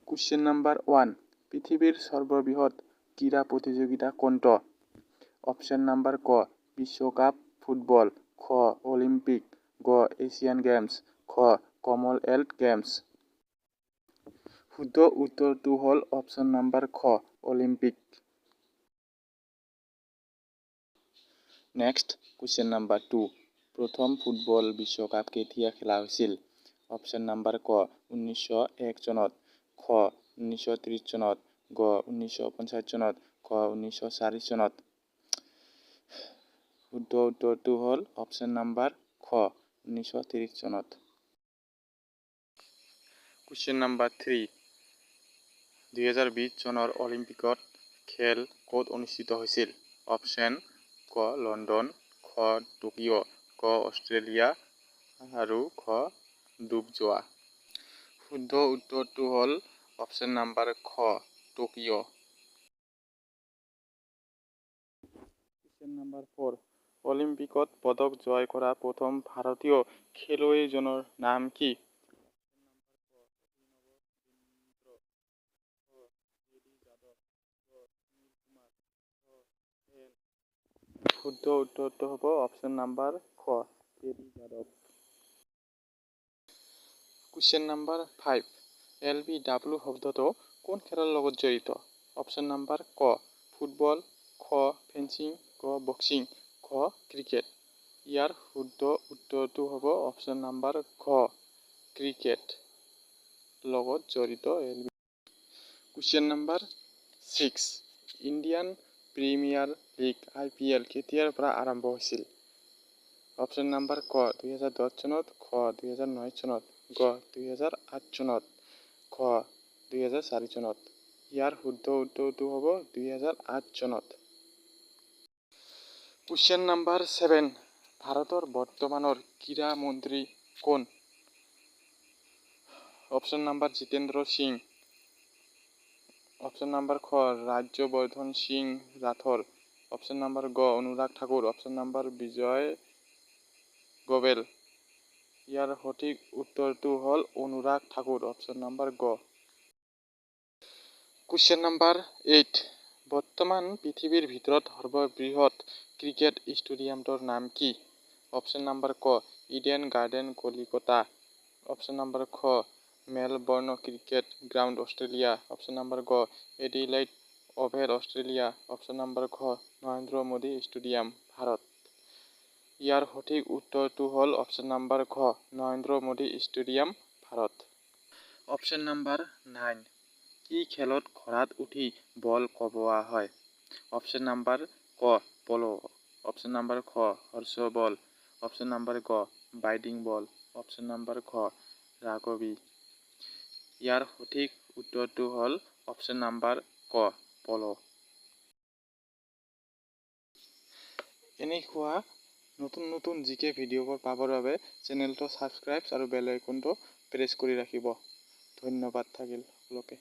Question number 1 পৃথিৱীৰ সৰ্ববৃহৎ ক্ৰীড়া প্ৰতিযোগিতা কোনটো? অপশ্যন নাম্বাৰ ক বিশ্বকাপ ফুটবল, খ অলিম্পিক, গ এছিয়ান গেমছ, খ কমনৱেলথ গেমছ। শুদ্ধ উত্তৰটো হ'ল অপশ্যন নাম্বাৰ খ অলিম্পিক। নেক্সট কুৱেশ্যন নাম্বাৰ 2 প্ৰথম ফুটবল বিশ্বকাপ কেতিয়া খেলা হৈছিল? অপশ্যন নাম্বাৰ ক 1901 চনত, খ 1930 চনত, গ 1950 চনত, খ 1940 চনত। শুদ্ধ উত্তৰটো হ'ল অপশ্যন নাম্বাৰ খ 1930 চনত। কুৱেশ্যন নাম্বাৰ 3 2020 চনৰ অলিম্পিকত খেল ক'ত অনুষ্ঠিত হৈছিল? অপশ্যন ক লণ্ডন, খ টকিঅ', ক অষ্ট্ৰেলিয়া আৰু খ ডুবজোৱা। শুদ্ধ উত্তৰটো হ'ল অপশ্যন নাম্বাৰ খ টকিঅ'। কুৱেশ্যন নাম্বাৰ 4 অলিম্পিকত পদক জয় কৰা প্ৰথম ভাৰতীয় খেলুৱৈজনৰ নাম কি? শুদ্ধ উত্তৰটো হ'ব অপশ্যন নাম্বাৰ খ carry Yadav. Question number 5 LBW শব্দটো কোন খেলৰ লগত জড়িত? অপশ্যন নাম্বাৰ ক ফুটবল, খ ফেন্সিং, গ বক্সিং, খ ক্ৰিকেট। ইয়াৰ শুদ্ধ উত্তৰটো হ'ব অপশ্যন নাম্বাৰ খ ক্ৰিকেট লগত জড়িত LBW। Question number 6 Indian premier league IPL কেতিয়াৰ পৰা আৰম্ভ হৈছিল? অপশ্যন নাম্বাৰ ক 2010 চনত, খ 2009 চনত, গ 2008 চনত, খ 2004 চনত। ইয়াৰ শুদ্ধ উত্তৰটো হ'ব 2008 চনত। কুৱেশ্যন নাম্বাৰ 7 ভাৰতৰ বৰ্তমানৰ ক্ৰীড়া মন্ত্ৰী কোন? Option number Jitendra Singh, option number খ ৰাজ্যবৰ্ধন সিং ৰাথোৰ, অপশ্যন নাম্বাৰ গ অনুৰাগ ঠাকুৰ, অপশ্যন নাম্বাৰ বিজয় গোৱেল। ইয়াৰ সঠিক উত্তৰটো হ'ল অনুৰাগ ঠাকুৰ, অপশ্যন নাম্বাৰ গ। কুৱেশ্যন নাম্বাৰ 8 বৰ্তমান পৃথিৱীৰ ভিতৰত সৰ্ববৃহৎ ক্ৰিকেট ষ্টেডিয়ামটোৰ নাম কি? অপশ্যন নাম্বাৰ ক ইডেন গাৰ্ডেন কলিকতা, অপশ্যন নাম্বাৰ খ Melbourne Cricket Ground Australia, option number গ Adelaide Oval Australia, option number খ নৰেন্দ্ৰ মোদী ষ্টেডিয়াম ভাৰত। ইয়াৰ সঠিক উত্তৰটো হ'ল অপশ্যন নাম্বাৰ খ Narendra Modi stadium Bharat. Option number 9 কি খেলত ঘোঁৰাত উঠি বল কোবোৱা হয়? অপশ্যন নাম্বাৰ ক পল', অপশ্যন নাম্বাৰ খ হৰ্ছ বল, অপশ্যন নাম্বাৰ গ বাইডিং বল, অপশ্যন নাম্বাৰ খ ৰাগবী। ইয়াৰ সঠিক উত্তৰটো হ'ল অপশ্যন নাম্বাৰ ক পল'। এনেকুৱা নতুন নতুন জিকে ভিডিঅ'বোৰ পাবৰ বাবে চেনেলটো ছাবস্ক্ৰাইব আৰু বেল আইকনটো প্ৰেছ কৰি ৰাখিব। ধন্যবাদ থাকিল সকলোকে।